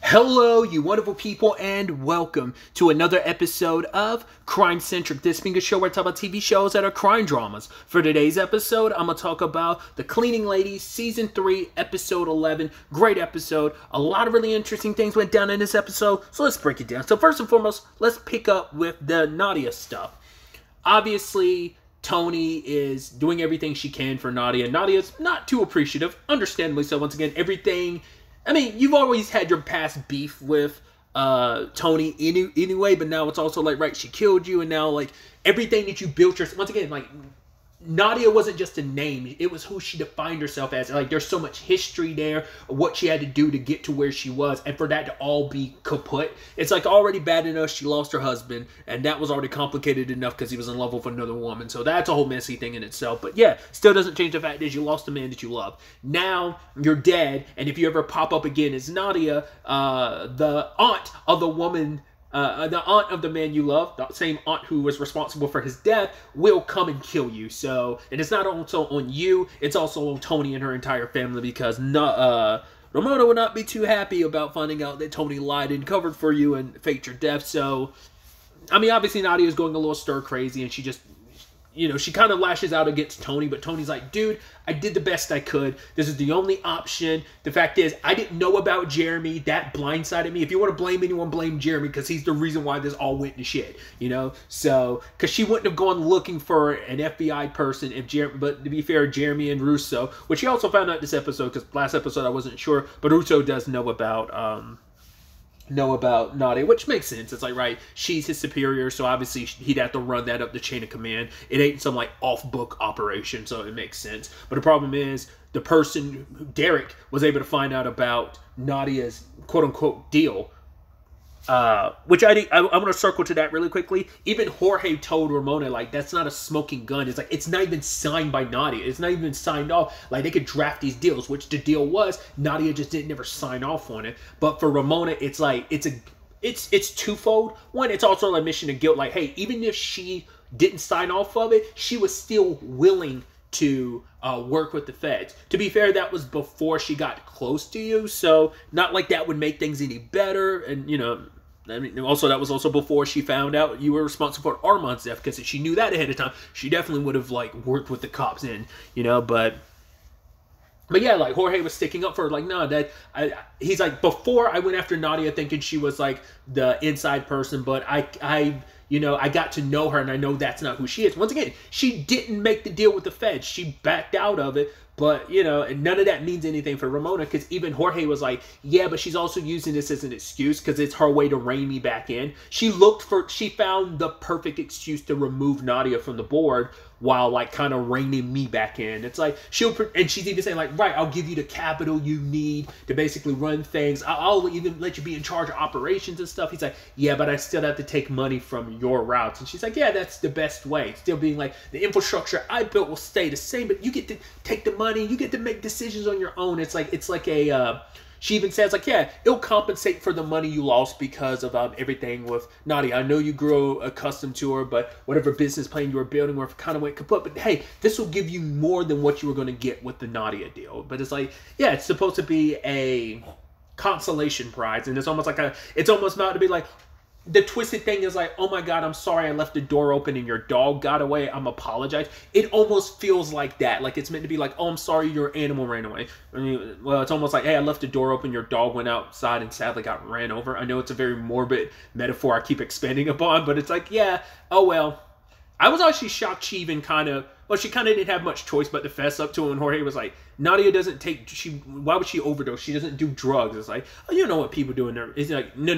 Hello, you wonderful people, and welcome to another episode of Crime Centric. This being a show where I talk about TV shows that are crime dramas. For today's episode, I'm going to talk about The Cleaning Lady, Season 3, Episode 11. Great episode. A lot of really interesting things went down in this episode, so let's break it down. So first and foremost, let's pick up with the Nadia stuff. Obviously, Tony is doing everything she can for Nadia. Nadia's not too appreciative, understandably so. Once again, everything... I mean, you've always had your past beef with Tony anyway, but now it's also like, right, she killed you, and now, like, everything that you built yourself... Once again, like, Nadia wasn't just a name. It was who she defined herself as. Like, there's so much history there, what she had to do to get to where she was, and for that to all be kaput, it's, like, already bad enough she lost her husband, and that was already complicated enough because he was in love with another woman, so that's a whole messy thing in itself. But yeah, still doesn't change the fact that you lost a man that you love. Now, you're dead, and if you ever pop up again as Nadia, the aunt of the woman... the aunt of the man you love, the same aunt who was responsible for his death, will come and kill you. So, and it's not also on you, it's also on Tony and her entire family, because Ramona would not be too happy about finding out that Tony lied and covered for you and faked your death. So, I mean, obviously Nadia is going a little stir crazy, and she just, you know, she kind of lashes out against Tony, but Tony's like, dude, I did the best I could. This is the only option. The fact is, I didn't know about Jeremy. That blindsided me. If you want to blame anyone, blame Jeremy, because he's the reason why this all went to shit, you know? So, because she wouldn't have gone looking for an FBI person if Jeremy, but to be fair, Jeremy and Russo, which he also found out this episode, because last episode I wasn't sure, but Russo does know about Nadia, which makes sense. It's like, right, she's his superior, so obviously he'd have to run that up the chain of command. It ain't some, like, off-book operation, so it makes sense. But the problem is, the person, Derek, was able to find out about Nadia's quote-unquote deal, which I want to circle to that really quickly. Even Jorge told Ramona, like, that's not a smoking gun. It's like, it's not even signed by Nadia. It's not even signed off. Like, they could draft these deals, which the deal was, Nadia just didn't never sign off on it. But for Ramona, it's like, it's twofold. One, it's also an admission of guilt. Like, hey, even if she didn't sign off of it, she was still willing to work with the feds. To be fair, that was before she got close to you, so not like that would make things any better. And, you know, I mean, also, that was also before she found out you were responsible for Armand's death, because if she knew that ahead of time, she definitely would have, like, worked with the cops in, you know, but yeah, like, Jorge was sticking up for her, like, no, he's like, before I went after Nadia thinking she was, like, the inside person, but you know, I got to know her, and I know that's not who she is. Once again, she didn't make the deal with the feds. She backed out of it, but, you know, and none of that means anything for Ramona, because even Jorge was like, yeah, but she's also using this as an excuse, because it's her way to rein me back in. She found the perfect excuse to remove Nadia from the board, while, like, kind of reining me back in. It's like, and she's even saying, like, right, I'll give you the capital you need to basically run things. I'll even let you be in charge of operations and stuff. He's like, yeah, but I still have to take money from your routes. And she's like, yeah, that's the best way. Still being like, the infrastructure I built will stay the same, but you get to take the money, you get to make decisions on your own. It's like a, she even says, like, yeah, it'll compensate for the money you lost because of everything with Nadia. I know you grew accustomed to her, but whatever business plan you were building where it kind of went kaput. But hey, this will give you more than what you were going to get with the Nadia deal. But it's like, yeah, it's supposed to be a consolation prize. And it's almost like it's almost about to be like, the twisted thing is like, oh my God, I'm sorry I left the door open and your dog got away. I'm apologize. It almost feels like that. Like, it's meant to be like, oh, I'm sorry your animal ran away. I mean, well, it's almost like, hey, I left the door open, your dog went outside and sadly got ran over. I know it's a very morbid metaphor I keep expanding upon, but it's like, yeah, oh well. I was actually shocked she even she kind of didn't have much choice but to fess up to it. And Jorge was like, Nadia doesn't why would she overdose? She doesn't do drugs. It's like, oh, you know what people do in there. It's like, no.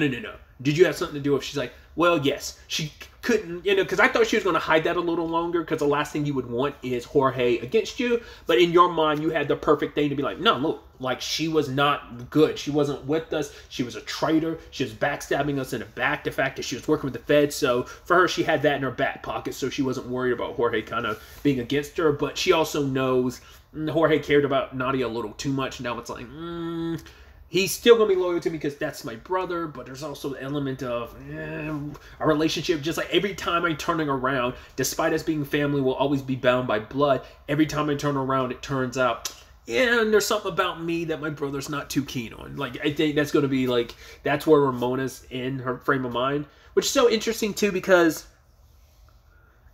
Did you have something to do with? She's like, well, yes. She couldn't, you know, because I thought she was going to hide that a little longer, because the last thing you would want is Jorge against you. But in your mind, you had the perfect thing to be like, no, look, like, she was not good. She wasn't with us. She was a traitor. She was backstabbing us in the back. The fact that she was working with the feds. So for her, she had that in her back pocket, so she wasn't worried about Jorge kind of being against her. But she also knows Jorge cared about Nadia a little too much. Now it's like, he's still going to be loyal to me because that's my brother, but there's also the element of a relationship. Just like every time I'm turning around, despite us being family, we'll always be bound by blood. Every time I turn around, it turns out yeah, and there's something about me that my brother's not too keen on. Like, I think that's going to be, like, that's where Ramona's in her frame of mind. Which is so interesting, too, because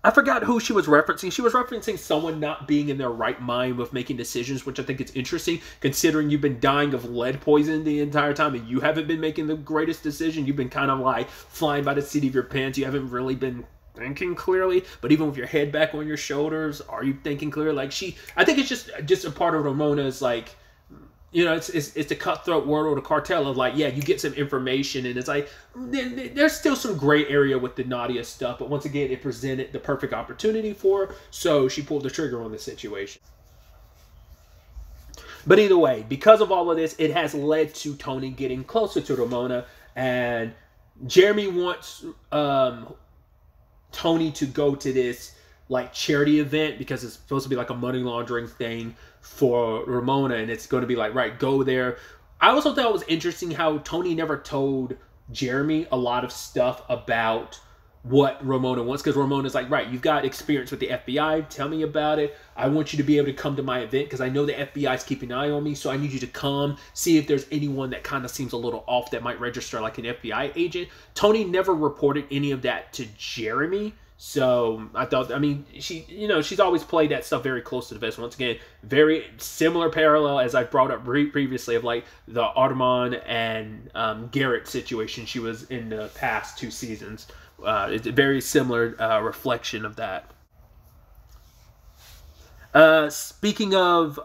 I forgot who she was referencing. She was referencing someone not being in their right mind with making decisions, which I think is interesting, considering you've been dying of lead poison the entire time, and you haven't been making the greatest decision. You've been kind of, like, flying by the seat of your pants. You haven't really been thinking clearly, but even with your head back on your shoulders, are you thinking clearly? Like, I think it's just a part of Ramona's, like, you know, it's the cutthroat world or the cartel of, like, yeah, you get some information, and it's like, there's still some gray area with the Nadia stuff, but once again, it presented the perfect opportunity for her, so she pulled the trigger on the situation. But either way, because of all of this, it has led to Tony getting closer to Ramona, and Jeremy wants Tony to go to this, like, charity event because it's supposed to be like a money laundering thing for Ramona, and it's going to be like, right, go there. I also thought it was interesting how Tony never told Jeremy a lot of stuff about what Ramona wants, because Ramona's like, right, you've got experience with the FBI, tell me about it. I want you to be able to come to my event because I know the FBI's keeping an eye on me, so I need you to come, see if there's anyone that kind of seems a little off that might register like an FBI agent. Tony never reported any of that to Jeremy, so I thought, I mean, she's always played that stuff very close to the vest. Once again, very similar parallel as I brought up previously of, like, the Armand and Garrett situation she was in the past 2 seasons. It's a very similar reflection of that. Speaking of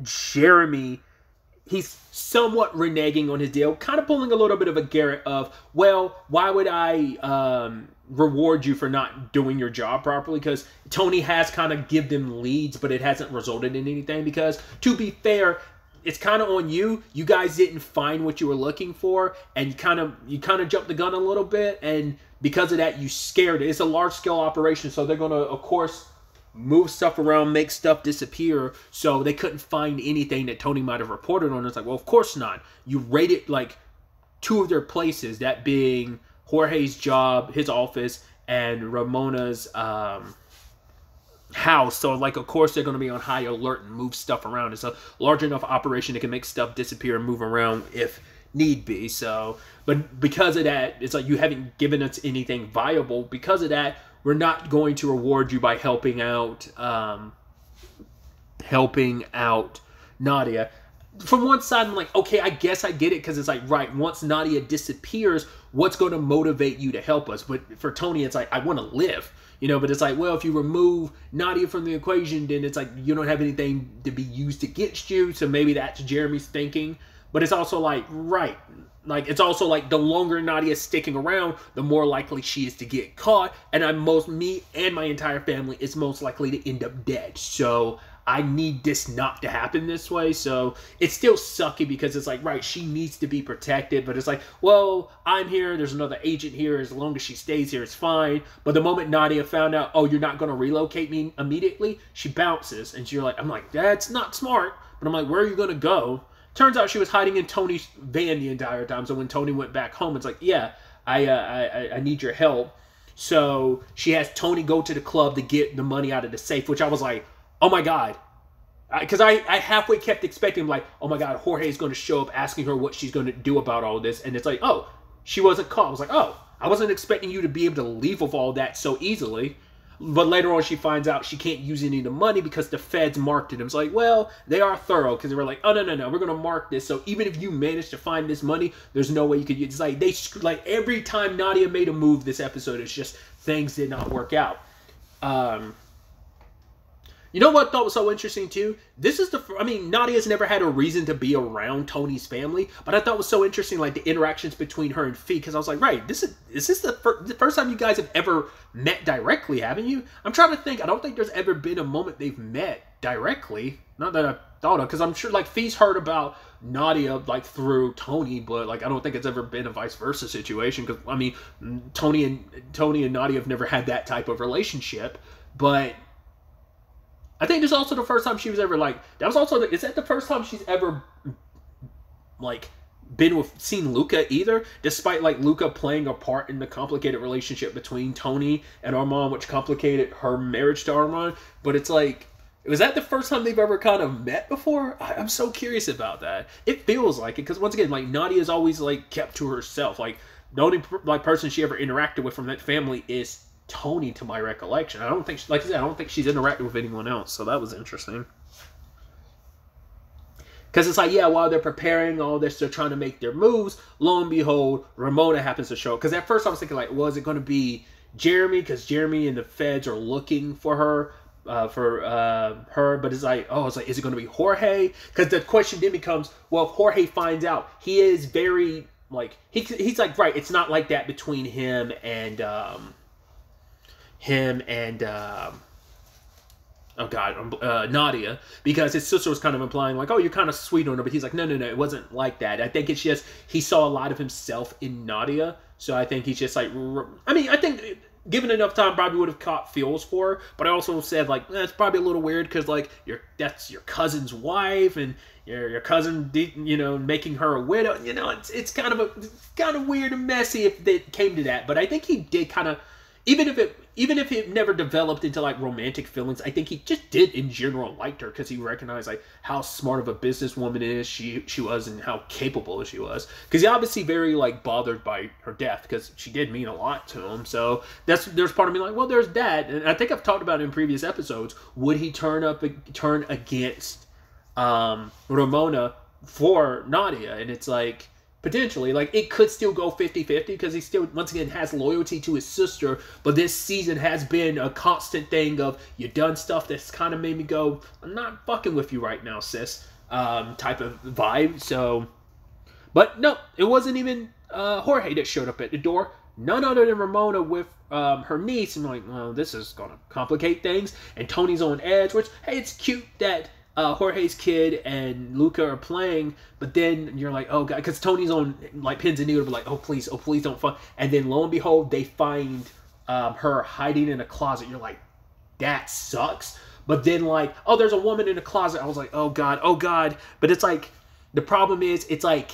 Jeremy, he's somewhat reneging on his deal, kind of pulling a little bit of a Garrett of, well, why would I reward you for not doing your job properly? Because Tony has kind of give them leads, but it hasn't resulted in anything. Because, to be fair, it's kind of on you. You guys didn't find what you were looking for, and you kind of jumped the gun a little bit, and because of that, you scared it. It's a large-scale operation, so they're going to, of course, move stuff around, make stuff disappear, so they couldn't find anything that Tony might have reported on. It's like, well, of course not. You raided, like, 2 of their places, that being Jorge's job, his office, and Ramona's house. So, like, of course they're going to be on high alert and move stuff around. It's a large enough operation that can make stuff disappear and move around if need be. So, but because of that, it's like, you haven't given us anything viable. Because of that, we're not going to reward you by helping out Nadia. From one side, I'm like, okay, I guess I get it, because it's like, right, once Nadia disappears, what's going to motivate you to help us? But for Tony, it's like, I want to live, you know. But it's like, well, if you remove Nadia from the equation, then it's like you don't have anything to be used against you. So maybe that's Jeremy's thinking. But it's also like, right, like, it's also like, the longer Nadia's sticking around, the more likely she is to get caught, and me and my entire family is most likely to end up dead. So I need this not to happen this way. So it's still sucky, because it's like, right, she needs to be protected, but it's like, well, I'm here, there's another agent here, as long as she stays here, it's fine. But the moment Nadia found out, oh, you're not going to relocate me immediately, she bounces, and she's like, I'm like, that's not smart. But I'm like, where are you going to go? Turns out she was hiding in Tony's van the entire time. So when Tony went back home, it's like, yeah, I need your help. So she has Tony go to the club to get the money out of the safe, which I was like, oh my God. Because I halfway kept expecting, like, oh my God, Jorge's going to show up asking her what she's going to do about all this. And it's like, oh, she wasn't caught. I was like, oh, I wasn't expecting you to be able to leave with all that so easily. But later on, she finds out she can't use any of the money because the feds marked it. It's like, well, they are thorough, because they were like, oh, no, we're going to mark this. So even if you manage to find this money, there's no way you could use it. It's like every time Nadia made a move this episode, it's just things did not work out. You know what I thought was so interesting too? This is Nadia's never had a reason to be around Tony's family, but I thought it was so interesting, like, the interactions between her and Fee, because I was like, right, is this the first time you guys have ever met directly, haven't you? I'm trying to think. I don't think there's ever been a moment they've met directly. Not that I thought of, because I'm sure, like, Fee's heard about Nadia, like, through Tony, but, like, I don't think it's ever been a vice versa situation, because, I mean, Tony and Nadia have never had that type of relationship, but I think this is also the first time she was ever, like, is that the first time she's ever, like, seen Luca either? Despite, like, Luca playing a part in the complicated relationship between Tony and Armand, which complicated her marriage to Armand. But it's like, Was that the first time they've ever kind of met before? I'm so curious about that. It feels like it, because once again, like, Nadia's always like kept to herself. Like, the only like person she ever interacted with from that family is Tony, to my recollection. I don't think, like I said, I don't think she's interacted with anyone else. So that was interesting. Because it's like, yeah, while they're preparing all this, they're trying to make their moves. Lo and behold, Ramona happens to show up. Because at first I was thinking, like, was it going to be Jeremy? Because Jeremy and the feds are looking for her. But it's like, is it going to be Jorge? Because the question then becomes, well, if Jorge finds out, he is very, like, he's like, right, it's not like that between him and Nadia, because his sister was kind of implying like, oh, you're kind of sweet on her, but he's like, no, it wasn't like that. I think it's just he saw a lot of himself in Nadia, so I think he's just like, I mean, I think given enough time, probably would have caught feels for her, but I also said like, it's probably a little weird because like that's your cousin's wife and your cousin, you know, making her a widow. You know, it's kind of weird and messy if it came to that, but I think he did kind of. Even if it never developed into like romantic feelings, I think he just did in general liked her because he recognized like how smart of a businesswoman she was and how capable she was. Because he obviously very like bothered by her death because she did mean a lot to him. So there's part of me like, well, there's that, and I think I've talked about it in previous episodes. Would he turn against Ramona for Nadia? And it's like, potentially, like, it could still go 50-50 because he still, once again, has loyalty to his sister. But this season has been a constant thing of, you done stuff that's kind of made me go, I'm not fucking with you right now, sis, type of vibe. So, but no, it wasn't even Jorge that showed up at the door. None other than Ramona with her niece. And I'm like, well, this is going to complicate things. And Tony's on edge, which, hey, it's cute that Jorge's kid and Luca are playing, but then you're like, oh god, because Tony's on like pins and needles, but like, oh please don't fuck. And then lo and behold, they find her hiding in a closet. You're like, that sucks. But then like, oh, there's a woman in the closet. I was like, oh god. But it's like, the problem is, it's like,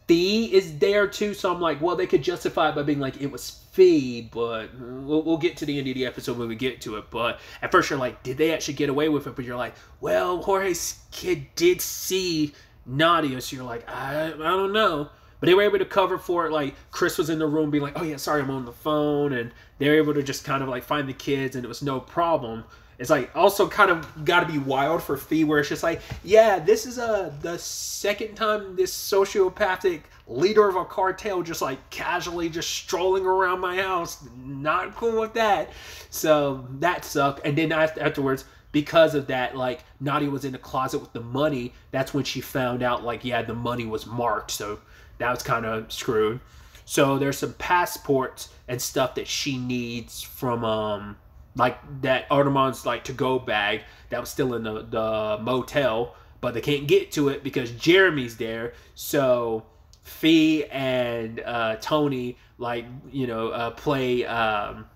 Fee is there too, so I'm like, well, they could justify it by being like, it was Fee, but we'll get to the end of the episode when we get to it. But at first you're like, did they actually get away with it? But you're like, well, Jorge's kid did see Nadia, so you're like, I don't know. But they were able to cover for it. Like, Chris was in the room being like, oh yeah, sorry, I'm on the phone, and they were able to just kind of like find the kids, and it was no problem. It's like also kind of got to be wild for Fee, where it's just like, yeah, this is the second time this sociopathic leader of a cartel just like casually just strolling around my house. Not cool with that. So that sucked. And then afterwards, because of that, like, Nadia was in the closet with the money. That's when she found out, like, yeah, the money was marked. So that was kind of screwed. So there's some passports and stuff that she needs from like that Armand's like to-go bag that was still in the motel, but they can't get to it because Jeremy's there. So Fee and Tony, like, you know, play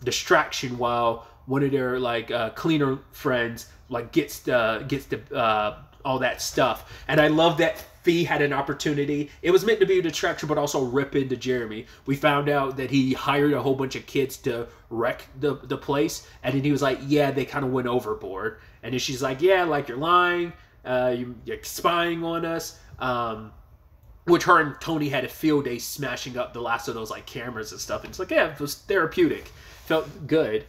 distraction while one of their like cleaner friends like gets the all that stuff. And I love that Fee had an opportunity. It was meant to be a distraction, but also rip into Jeremy. We found out that he hired a whole bunch of kids to wreck the place, and then he was like, yeah, they kind of went overboard. And then she's like, yeah, like, you're lying, you're spying on us. Which her and Tony had a field day smashing up the last of those like cameras and stuff. And it's like, yeah, it was therapeutic. Felt good.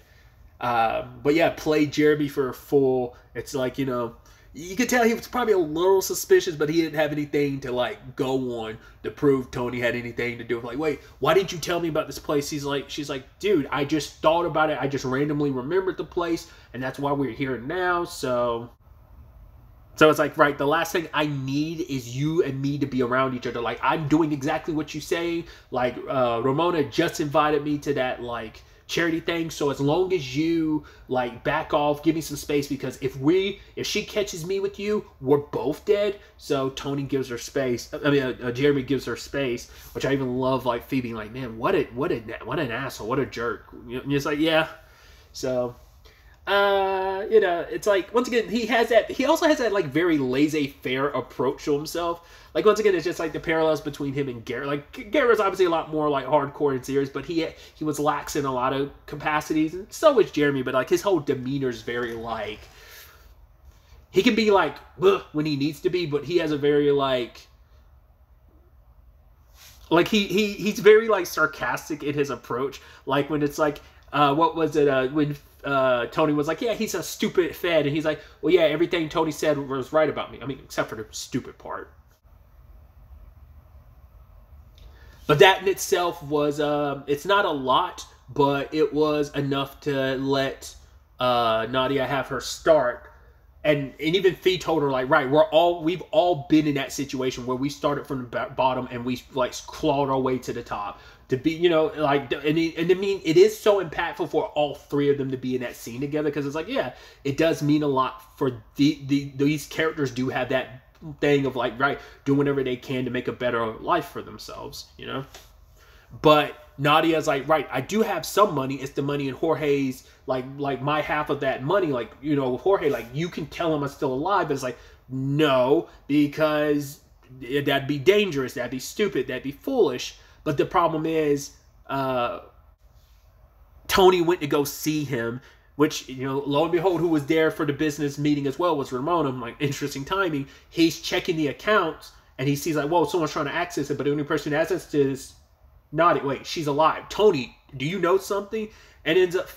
But yeah, played Jeremy for a fool. It's like, you know, you could tell he was probably a little suspicious, but he didn't have anything to like go on to prove Tony had anything to do with, like, wait, why didn't you tell me about this place? She's like, dude, I just thought about it. I just randomly remembered the place, and that's why we're here now. So it's like, right, the last thing I need is you and me to be around each other. Like, I'm doing exactly what you say. Like, Ramona just invited me to that, like, charity thing. So as long as you, like, back off, give me some space, because if she catches me with you, we're both dead. So Tony gives her space. I mean, Jeremy gives her space, which I even love, like, Phoebe, like, man, what an asshole, what a jerk. It's like, yeah. So You know, it's like, once again, he also has that like very laissez-faire approach to himself. Like, once again, it's just like the parallels between him and Garrett. Like, Garrett's obviously a lot more like hardcore and serious, but he was lax in a lot of capacities, and so was Jeremy. But like his whole demeanor is very like, he can be like when he needs to be, but he has a very like he's very like sarcastic in his approach. Like when it's like, what was it? When Tony was like, yeah, he's a stupid fed, and he's like, well, yeah, everything Tony said was right about me. I mean, except for the stupid part. But that in itself was, it's not a lot, but it was enough to let Nadia have her start. And even Fee told her, like, right, we've all been in that situation where we started from the bottom and we like clawed our way to the top. To be, you know, like, and I mean, it is so impactful for all three of them to be in that scene together, because it's like, yeah, it does mean a lot for these characters do have that thing of like, right, doing whatever they can to make a better life for themselves, you know. But Nadia's like, right, I do have some money. It's the money in Jorge's, like my half of that money. Like, you know, with Jorge, like, you can tell him I'm still alive. But it's like, no, because that'd be dangerous. That'd be stupid. That'd be foolish. But the problem is, Tony went to go see him, which, you know, lo and behold, who was there for the business meeting as well was Ramona. I'm like, interesting timing. He's checking the accounts, and he sees like, whoa, someone's trying to access it, but the only person who has access to it is Nadia. Wait, she's alive. Tony, do you know something? And ends up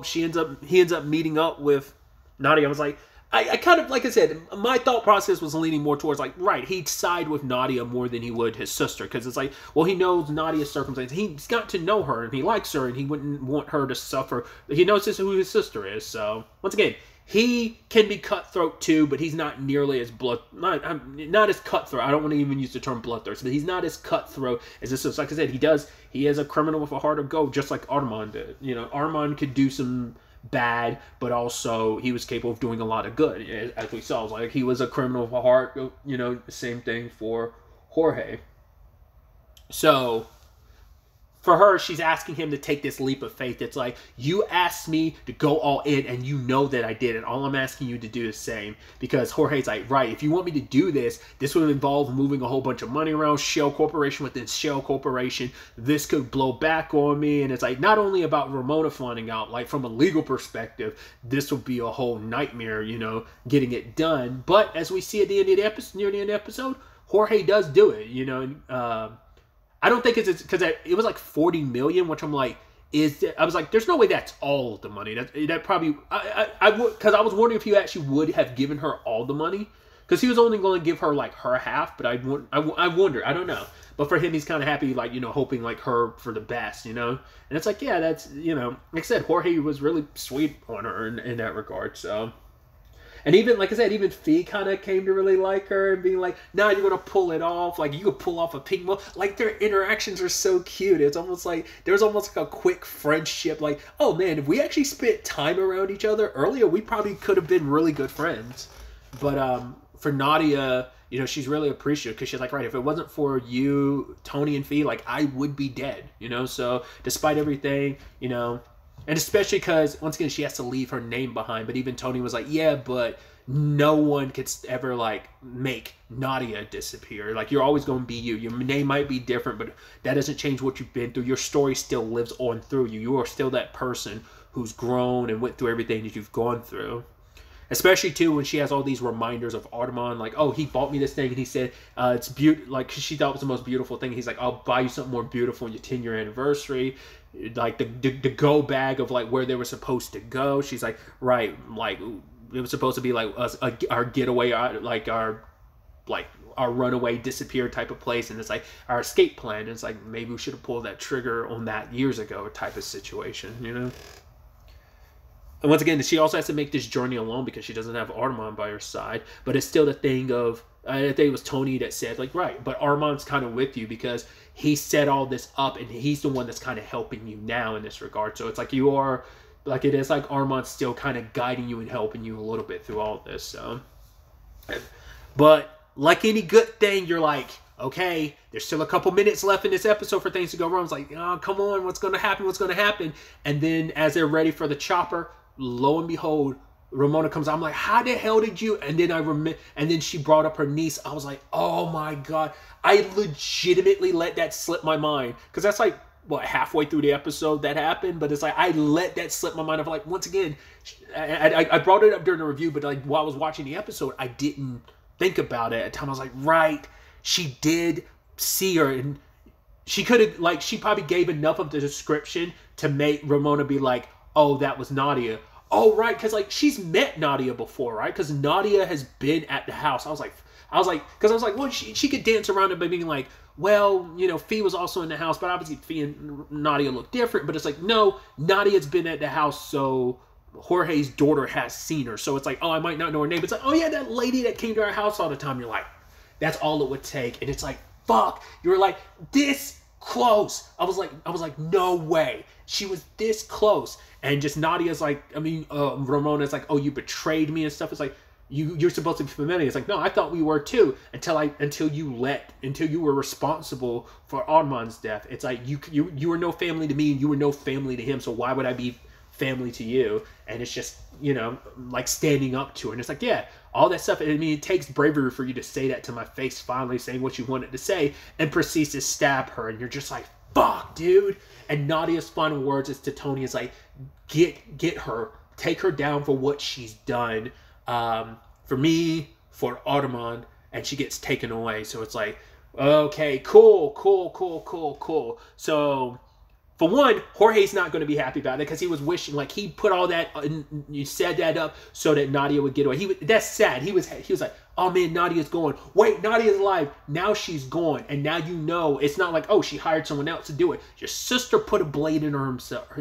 he ends up meeting up with Nadia. I was like, I kind of, like I said, my thought process was leaning more towards like, right, he'd side with Nadia more than he would his sister, because it's like, well, he knows Nadia's circumstances. He's got to know her, and he likes her, and he wouldn't want her to suffer. He knows who his sister is. So once again, he can be cutthroat too, but he's not nearly as not as cutthroat. I don't want to even use the term bloodthirst, but he's not as cutthroat as this is. Like I said, he is a criminal with a heart of gold, just like Armand did. You know, Armand could do some bad, but also he was capable of doing a lot of good, as we saw. Like, he was a criminal with a heart. You know, same thing for Jorge. So for her, she's asking him to take this leap of faith. It's like, you asked me to go all in, and you know that I did, and all I'm asking you to do is the same. Because Jorge's like, right, if you want me to do this, this would involve moving a whole bunch of money around, shell corporation within shell corporation. This could blow back on me. And it's like, not only about Ramona finding out, like, from a legal perspective, this will be a whole nightmare, you know, getting it done. But as we see at the end of the episode, near the end of the episode, Jorge does do it, you know. I don't think it's because it was like 40 million, which I'm like, I was like, there's no way that's all the money. That probably, I would, because I was wondering if he actually would have given her all the money, because he was only going to give her like her half. But I wonder, I don't know. But for him, he's kind of happy, like, you know, hoping like her for the best, you know. And it's like, yeah, that's, you know, like I said, Jorge was really sweet on her in that regard. So. And even, like I said, even Fee kind of came to really like her and being like, nah, you're going to pull it off. Like, you could pull off a pink mo. Like, their interactions are so cute. It's almost like, there's almost like a quick friendship. Like, oh man, if we actually spent time around each other earlier, we probably could have been really good friends. But for Nadia, you know, she's really appreciative, because she's like, right, if it wasn't for you, Tony and Fee, like, I would be dead, you know. So despite everything, you know, and especially because, once again, she has to leave her name behind. But even Tony was like, yeah, but no one could ever, like, make Nadia disappear. Like, you're always going to be you. Your name might be different, but that doesn't change what you've been through. Your story still lives on through you. You are still that person who's grown and went through everything that you've gone through. Especially, too, when she has all these reminders of Armand. Like, oh, he bought me this thing, and he said it's beautiful. Like, she thought it was the most beautiful thing. He's like, I'll buy you something more beautiful on your 10-year anniversary. Like, the go bag of, like, where they were supposed to go. She's like, right, like, it was supposed to be, like, us, our getaway, like, our runaway disappear type of place. And it's, like, our escape plan. And it's, like, maybe we should have pulled that trigger on that years ago type of situation, you know? And once again, she also has to make this journey alone, because she doesn't have Armand by her side. But it's still the thing of, I think it was Tony that said, like, right, but Armand's kind of with you because he set all this up, and he's the one that's kind of helping you now in this regard. So it's like you are, like, it is like Armand's still kind of guiding you and helping you a little bit through all this. So, but like any good thing, you're like, okay, there's still a couple minutes left in this episode for things to go wrong. It's like, oh, come on, what's going to happen? What's going to happen? And then as they're ready for the chopper, lo and behold, Ramona comes out. I'm like, how the hell did you? And then and then she brought up her niece. I was like, oh my God. I legitimately let that slip my mind. Because that's like, what, halfway through the episode that happened? But it's like, I let that slip my mind. Of like, once again, I brought it up during the review, but like while I was watching the episode, I didn't think about it at the time. I was like, right, she did see her. And she could have, like, she probably gave enough of the description to make Ramona be like, oh, that was Nadia. Oh, right, because, like, she's met Nadia before, right? Because Nadia has been at the house. I was like, well, she could dance around it by being like, well, you know, Fee was also in the house, but obviously Fee and Nadia look different. But it's like, no, Nadia's been at the house, so Jorge's daughter has seen her. So it's like, oh, I might not know her name. It's like, oh, yeah, that lady that came to our house all the time. You're like, that's all it would take. And it's like, fuck. You were like, this close. I was like, no way. She was this close. And just Nadia's like, I mean, Ramona's like, oh, you betrayed me and stuff. It's like, you're supposed to be familiar. It's like, no, I thought we were too until you were responsible for Armand's death. It's like, you were no family to me and you were no family to him. So why would I be family to you? And it's just, you know, like standing up to her. And it's like, yeah, all that stuff. I mean, it takes bravery for you to say that to my face, finally saying what you wanted to say, and proceeds to stab her. And you're just like, fuck, dude. And Nadia's final words is to Tony is like, get her, take her down for what she's done, for me, for Armand, and she gets taken away. So it's like, okay, cool. So for one, Jorge's not going to be happy about it because he was wishing, like, he put all that, you set that up so that Nadia would get away. That's sad. He was like, oh man, Nadia's gone. Wait, Nadia's alive. Now she's gone. And now you know, it's not like, oh, she hired someone else to do it. Your sister put a blade in her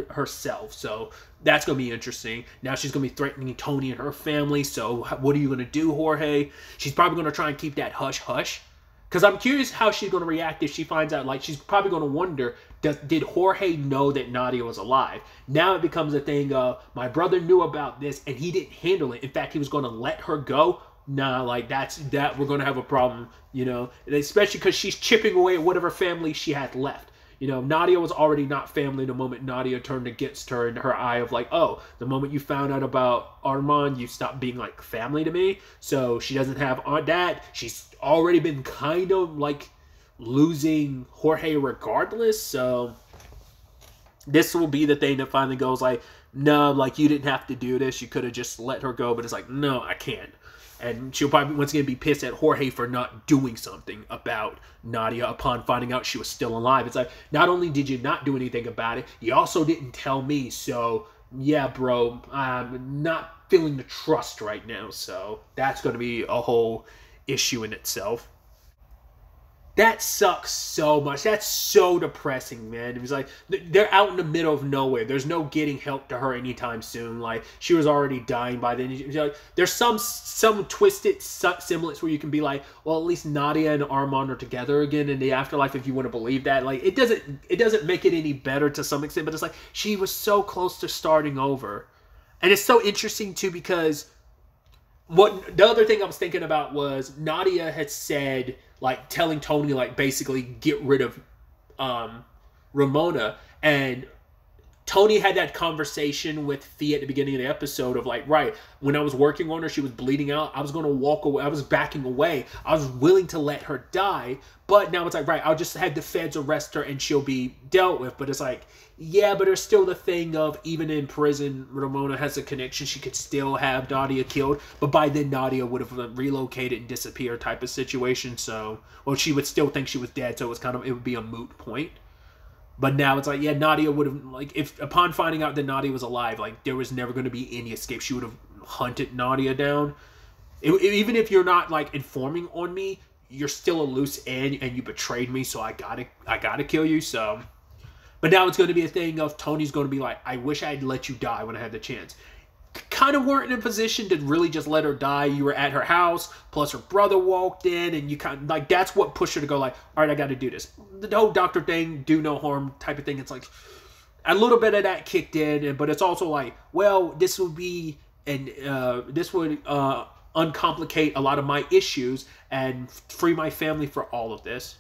herself. So that's going to be interesting. Now she's going to be threatening Tony and her family. So what are you going to do, Jorge? She's probably going to try and keep that hush-hush. Because I'm curious how she's going to react if she finds out. Like, she's probably going to wonder, did Jorge know that Nadia was alive? Now it becomes a thing of, my brother knew about this and he didn't handle it. In fact, he was going to let her go. Nah, like, that we're going to have a problem, you know. And especially because she's chipping away at whatever family she had left. You know, Nadia was already not family the moment Nadia turned against her in her eye of like, oh, the moment you found out about Armand, you stopped being like family to me. So she doesn't have that. She's already been kind of like losing Jorge regardless. So this will be the thing that finally goes like, no, like, you didn't have to do this. You could have just let her go. But it's like, no, I can't. And she'll probably once again be pissed at Jorge for not doing something about Nadia upon finding out she was still alive. It's like, not only did you not do anything about it, you also didn't tell me. So, yeah, bro, I'm not feeling the trust right now. So that's going to be a whole issue in itself. That sucks so much. That's so depressing, man. It was like, they're out in the middle of nowhere. There's no getting help to her anytime soon. Like, she was already dying by then. Like, there's some twisted semblance where you can be like, well, at least Nadia and Armand are together again in the afterlife, if you want to believe that. Like, it doesn't make it any better to some extent, but it's like, she was so close to starting over. And it's so interesting, too, because the other thing I was thinking about was Nadia had said, like, telling Tony, like, basically get rid of Ramona. And Tony had that conversation with Fee at the beginning of the episode of like, right, when I was working on her, she was bleeding out. I was going to walk away. I was backing away. I was willing to let her die. But now it's like, right, I'll just have the feds arrest her and she'll be dealt with. But it's like, yeah, but there's still the thing of, even in prison, Ramona has a connection. She could still have Nadia killed. But by then, Nadia would have relocated and disappeared type of situation. So, well, she would still think she was dead. So it was it would be a moot point. But now it's like, yeah, Nadia would have, like, if upon finding out that Nadia was alive, like, there was never going to be any escape. She would have hunted Nadia down. Even if you're not, like, informing on me, you're still a loose end and you betrayed me, so I gotta kill you. So, but now it's going to be a thing of Tony's going to be like, I wish I had let you die when I had the chance. Kind of weren't in a position to really just let her die. You were at her house, plus her brother walked in, and you kind of, like, that's what pushed her to go like, all right, I got to do this. The whole doctor thing, do no harm type of thing. It's like a little bit of that kicked in, but it's also like, well, this would be, and this would uncomplicate a lot of my issues and free my family for all of this.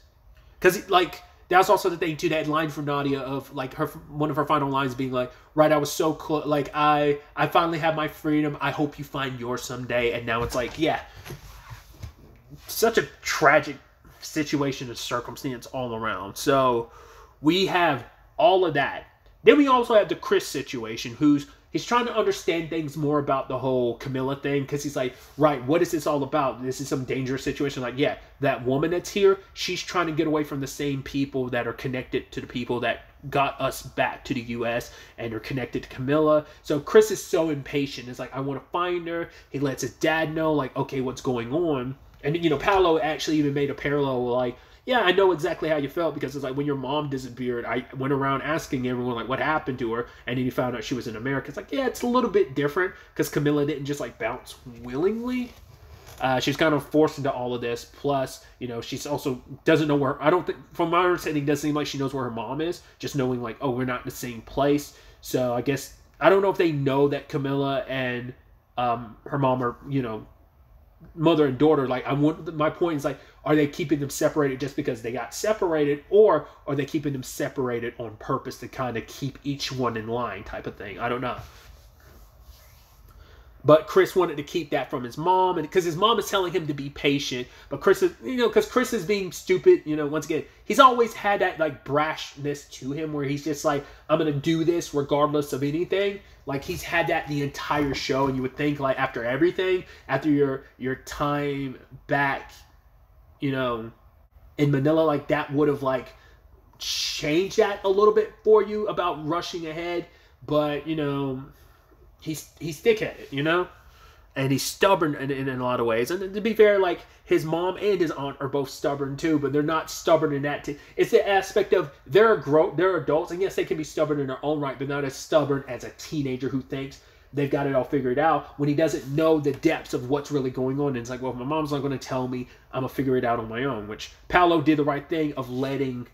Because, like, that's also the thing too. That line from Nadia of like one of her final lines being like, "Right, I was so close. Like I finally have my freedom. I hope you find yours someday." And now it's like, yeah, such a tragic situation and circumstance all around. So we have all of that. Then we also have the Chris situation, he's trying to understand things more about the whole Camilla thing, because he's like, right, what is this all about? This is some dangerous situation. Like, yeah, that woman that's here, she's trying to get away from the same people that are connected to the people that got us back to the U.S. and are connected to Camilla. So Chris is so impatient. It's like, I want to find her. He lets his dad know, like, okay, what's going on? And, you know, Paolo actually even made a parallel, like, yeah, I know exactly how you felt, because it's like when your mom disappeared, I went around asking everyone, like, what happened to her? And then you found out she was in America. It's like, yeah, it's a little bit different, because Camilla didn't just, like, bounce willingly. She's kind of forced into all of this. Plus, you know, she's also doesn't know where, I don't think, from my understanding, it doesn't seem like she knows where her mom is. Just knowing, like, oh, we're not in the same place. So I guess, I don't know if they know that Camilla and her mom are, you know, mother and daughter. Like, my point is, like, are they keeping them separated just because they got separated, or are they keeping them separated on purpose to kind of keep each one in line, type of thing? I don't know. But Chris wanted to keep that from his mom, and because his mom is telling him to be patient, but Chris is, you know, because Chris is being stupid, you know, once again, he's always had that, like, brashness to him, where he's just like, I'm gonna do this regardless of anything. Like, he's had that the entire show, and you would think, like, after everything, after your time back, you know, in Manila, like, that would have, like, changed that a little bit for you about rushing ahead. But, you know, he's thick-headed, you know, and he's stubborn in a lot of ways. And to be fair, like, his mom and his aunt are both stubborn too, but they're not stubborn in that. It's the aspect of they're adults, and yes, they can be stubborn in their own right, but not as stubborn as a teenager who thinks they've got it all figured out when he doesn't know the depths of what's really going on. And it's like, well, if my mom's not going to tell me, I'm gonna figure it out on my own. Which Paolo did the right thing of letting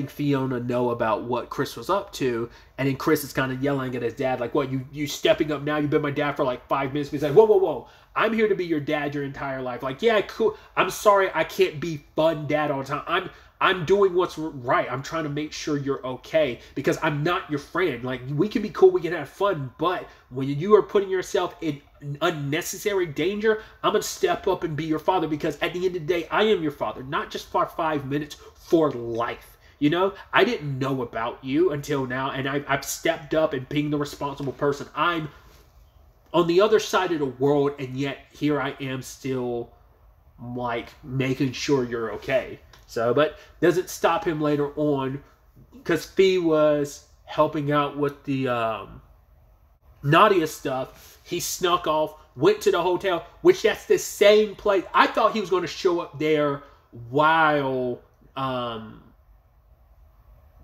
Fiona know about what Chris was up to, and then Chris is kind of yelling at his dad, like, what, you stepping up now? You've been my dad for like 5 minutes. He's like, whoa, I'm here to be your dad your entire life. Like, yeah, cool, I'm sorry I can't be fun dad all the time. I'm doing what's right. I'm trying to make sure you're okay, because I'm not your friend. Like, we can be cool, we can have fun, but when you are putting yourself in unnecessary danger, I'm gonna step up and be your father, because at the end of the day, I am your father, not just for 5 minutes, for life. You know, I didn't know about you until now, and I've stepped up and being the responsible person. I'm on the other side of the world, and yet here I am still, like, making sure you're okay. So, but doesn't stop him later on, because Fee was helping out with the Nadia stuff. He snuck off, went to the hotel, which that's the same place. I thought he was going to show up there while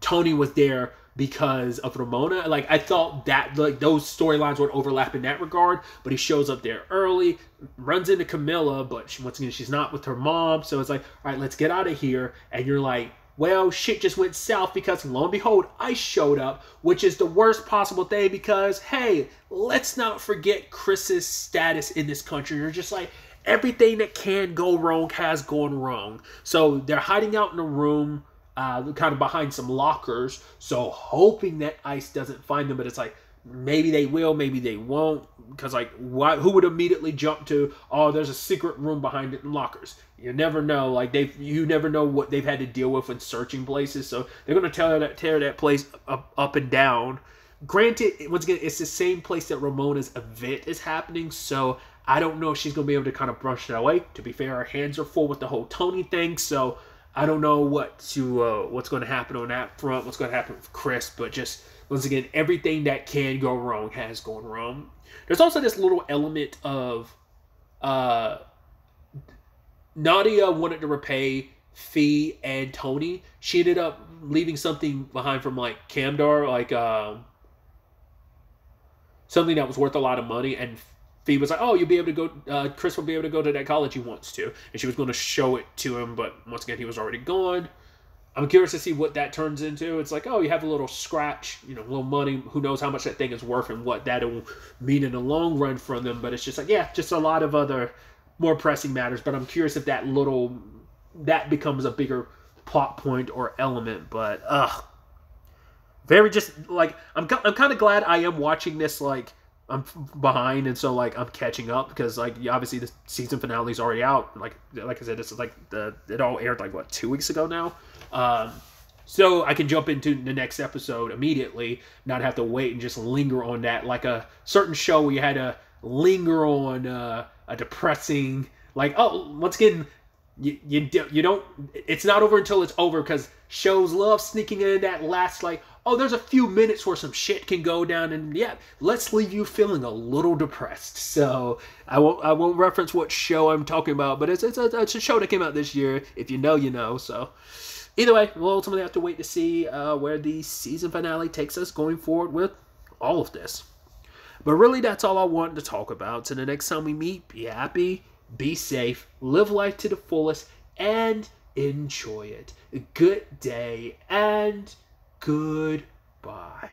Tony was there because of Ramona. Like, I thought that, like, those storylines would overlap in that regard, but he shows up there early, runs into Camilla, but once again, she's not with her mom. So it's like, all right, let's get out of here. And you're like, well, shit just went south, because lo and behold, I showed up, which is the worst possible thing, because, hey, let's not forget Chris's status in this country. You're just like, everything that can go wrong has gone wrong. So they're hiding out in a room, kind of behind some lockers, so hoping that ICE doesn't find them. But it's like, maybe they will, maybe they won't, because, like, who would immediately jump to, oh, there's a secret room behind it in lockers? You never know. Like, you never know what they've had to deal with when searching places. So they're going to tear that place up and down. Granted, once again, it's the same place that Ramona's event is happening, so I don't know if she's going to be able to kind of brush that away. To be fair, her hands are full with the whole Tony thing, so I don't know what's going to happen on that front, what's going to happen with Chris, but just, once again, everything that can go wrong has gone wrong. There's also this little element of Nadia wanted to repay Fee and Tony. She ended up leaving something behind from, like, Camdar, like something that was worth a lot of money, and Fee was like, oh, you'll be able to go, Chris will be able to go to that college he wants to. And she was going to show it to him, but once again, he was already gone. I'm curious to see what that turns into. It's like, oh, you have a little scratch, you know, a little money. Who knows how much that thing is worth and what that'll mean in the long run for them. But it's just like, yeah, just a lot of other more pressing matters. But I'm curious if that little that becomes a bigger plot point or element. But very just like I'm kind of glad I am watching this. Like I'm behind, and so like I'm catching up because like obviously the season finale is already out. Like I said, this is like it all aired like what 2 weeks ago now. So I can jump into the next episode immediately, not have to wait and just linger on that like a certain show where you had to linger on a depressing like once again. You don't. It's not over until it's over because shows love sneaking in that last like there's a few minutes where some shit can go down and yeah, let's leave you feeling a little depressed. So I won't reference what show I'm talking about, but it's a show that came out this year. If you know, you know. So either way, we'll ultimately have to wait to see where the season finale takes us going forward with all of this. But really, that's all I wanted to talk about. So the next time we meet, be happy. Be safe, live life to the fullest, and enjoy it. Good day and goodbye.